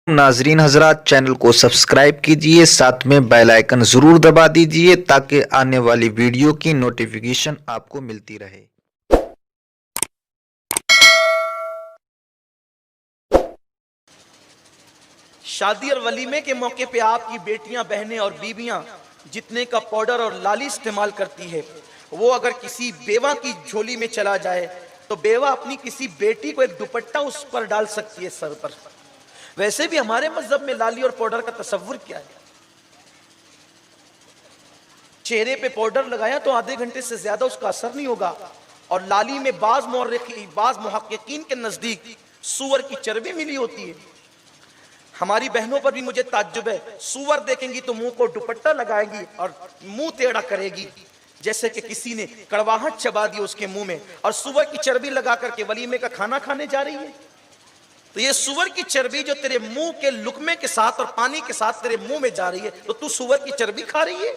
नाजरीन हजरात, चैनल को सब्सक्राइब कीजिए, साथ में बेल आइकन ज़रूर दबा दीजिए ताकि आने वाली वीडियो की नोटिफिकेशन आपको मिलती रहे। शादी और वलीमे के मौके पे आपकी बेटियां, बहनें और बीबियां जितने का पाउडर और लाली इस्तेमाल करती है, वो अगर किसी बेवा की झोली में चला जाए तो बेवा अपनी किसी बेटी को एक दुपट्टा उस पर डाल सकती है सर पर। वैसे भी हमारे मजहब में लाली और पाउडर का तसव्वुर क्या है? चेहरे पे पाउडर लगाया तो आधे घंटे से ज्यादा उसका असर नहीं होगा। और लाली में बाज मुहक्किकीन के नजदीक सूअर की चर्बी मिली होती है। हमारी बहनों पर भी मुझे ताज्जुब है, सूअर देखेंगी तो मुंह को दुपट्टा लगाएंगी और मुंह टेढ़ा करेगी जैसे कि किसी ने कड़वाहट चबा दी उसके मुंह में, और सूअर की चर्बी लगा करके वलीमे का खाना खाने जा रही है। तो ये सूअर की चर्बी जो तेरे मुंह के लुकमे के साथ और पानी के साथ तेरे मुंह में जा रही है, तो तू सूअर की चर्बी खा रही है।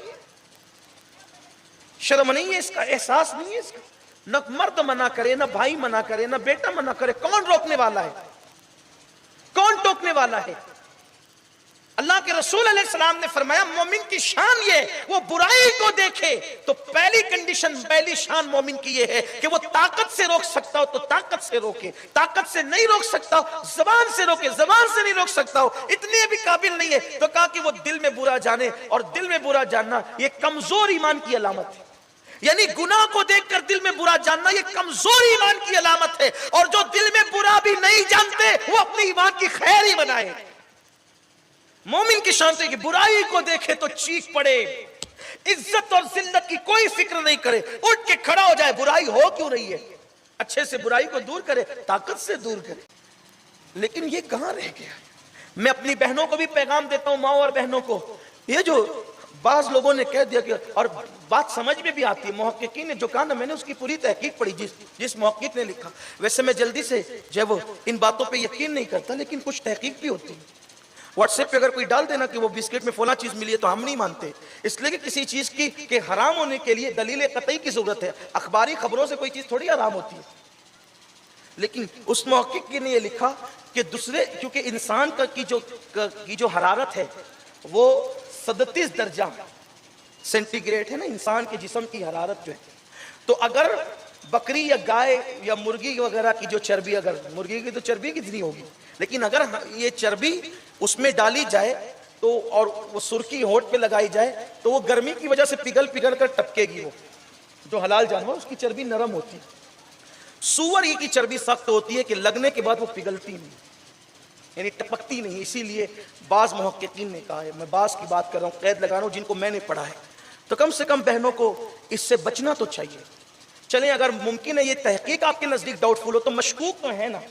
शर्म नहीं है इसका, एहसास नहीं है इसका। न मर्द मना करे, न भाई मना करे, न बेटा मना करे, कौन रोकने वाला है? कौन टोकने वाला है? अल्लाह के रसूल अलैहिस्सलाम ने फरमाया मोमिन की शान ये, वो बुराई को देखे तो पहली कंडीशन, पहली शान मोमिन की ये है कि वो ताकत से रोक सकता हो तो ताकत से रोके, ताकत से नहीं रोक सकता हो जबान से रोके, जबान से नहीं रोक सकता हो, इतने भी काबिल नहीं है तो कहा कि वो दिल में बुरा जाने। और दिल में बुरा जानना ये कमजोर ईमान की अलामत है। यानी गुनाह को देखकर दिल में बुरा जानना ये कमजोर ईमान की अलामत है। और जो दिल में बुरा भी नहीं जानते वो अपने ईमान की खैर ही बनाए। मोमिन की शान तो कि बुराई को देखे तो चीख पड़े, इज्जत और जिल्लत की कोई फिक्र नहीं करे, उठ के खड़ा हो जाए, बुराई हो क्यों रही है, अच्छे से बुराई को दूर करे, ताकत से दूर करे। लेकिन ये कहां रह गया? मैं अपनी बहनों को भी पैगाम देता हूं, माँ और बहनों को, ये जो बाज लोगों ने कह दिया कि, और बात समझ में भी आती है, मुहक्किकीन ने जो कहा ना, मैंने उसकी पूरी तहकीक पढ़ी, जिस मुहक्किक ने लिखा। वैसे मैं जल्दी से जब वो इन बातों पे यकीन नहीं करता, लेकिन कुछ तहकीक भी होती है। व्हाट्सएप पे अगर कोई डाल देना कि वो बिस्किट में फला चीज मिली है तो हम नहीं मानते, इसलिए कि किसी चीज की के हराम होने के लिए दलील कतई की जरूरत है। अखबारी खबरों से कोई चीज थोड़ी हराम होती है। लेकिन उस मुहक्किक ने ये लिखा कि दूसरे, क्योंकि इंसान का की जो हरारत है वो 37 दर्जा सेंटीग्रेड है ना, इंसान के जिस्म की हरारत जो है। तो अगर बकरी या गाय या मुर्गी वगैरह की जो चर्बी, अगर मुर्गी की तो चर्बी कितनी होगी, लेकिन अगर ये चर्बी उसमें डाली जाए तो, और वो सुर्खी होठ पे लगाई जाए तो वो गर्मी की वजह से पिघल पिघल कर टपकेगी। वो जो हलाल जानवर उसकी चर्बी नरम होती है। सूअर की चर्बी सख्त होती है कि लगने के बाद वो पिघलती नहीं, यानी टपकती नहीं। इसीलिए बाज मुहक्किकीन ने कहा है, मैं बाज की बात कर रहा हूँ, कैद लगा रहा हूँ, जिनको मैंने पढ़ा है, तो कम से कम बहनों को इससे बचना तो चाहिए। चलें, अगर मुमकिन है ये तहकीक आपके नजदीक डाउटफुल हो तो मशकूक तो है ना,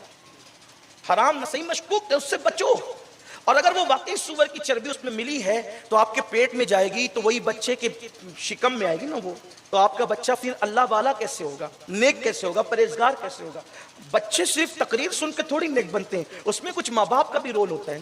हराम न सही मशकूक है, उससे बचो। और अगर वो वाकई सूअर की चर्बी उसमें मिली है तो आपके पेट में जाएगी तो वही बच्चे के शिकम में आएगी ना वो, तो आपका बच्चा फिर अल्लाह वाला कैसे होगा, नेक कैसे होगा, परहेजगार कैसे होगा? बच्चे सिर्फ तकरीर सुन के थोड़ी नेक बनते हैं, उसमें कुछ माँ बाप का भी रोल होता है।